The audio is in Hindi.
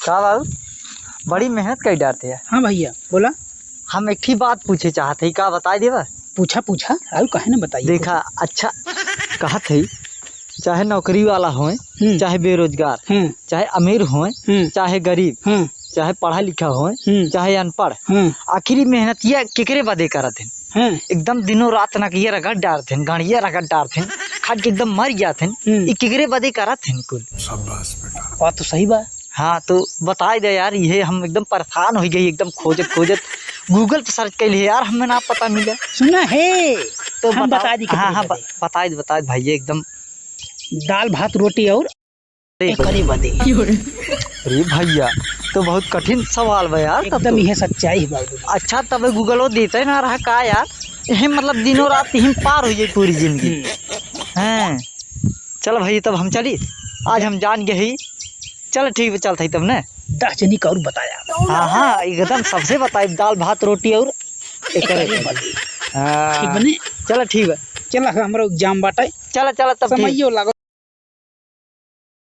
का बाबू बड़ी मेहनत कर डालते हैं। हाँ भैया बोला। हम एक ही बात पूछे चाहते का बता देवा। पूछा पूछा और कहे ना बताइए। देखा अच्छा कहा थे चाहे नौकरी वाला हो चाहे बेरोजगार चाहे अमीर हो चाहे गरीब चाहे पढ़ा लिखा हो चाहे अनपढ़ आखिरी मेहनत ये केकरे बदे करत हैं। एकदम दिनों रात ना ये रगड़ डालते हैं गाड़िया रगड़ डालते हैं खा के एकदम मर जाते हैं ये केकरे बदे करत हैं कुल। शाबाश बेटा बात तो सही बात। हाँ तो बता दे यार ये हम एकदम परेशान हो गई एकदम खोजत खोजत गूगल पे सर्च कर लिए यार हमें ना पता मिला। सुना है तो हम बता दी। हाँ हाँ बता दे भाई एकदम दाल भात रोटी और बदे। अरे भैया तो बहुत कठिन सवाल बा यार। एकदम यह सच्चाई है। अच्छा तब गूगल देते ना रहा का यार यही मतलब दिनों रात यही पार हो जाए पूरी जिंदगी। हैं चल भाई तब हम चली आज हम जान गए ही। चल ठीक है चलते तब न 10 जनी का और बताया। हाँ हाँ एकदम सबसे बताए दाल भात रोटी और ठीक बने। चल ठीक है चल हमारा एग्जाम बाटे। चल तब समझियो लागो।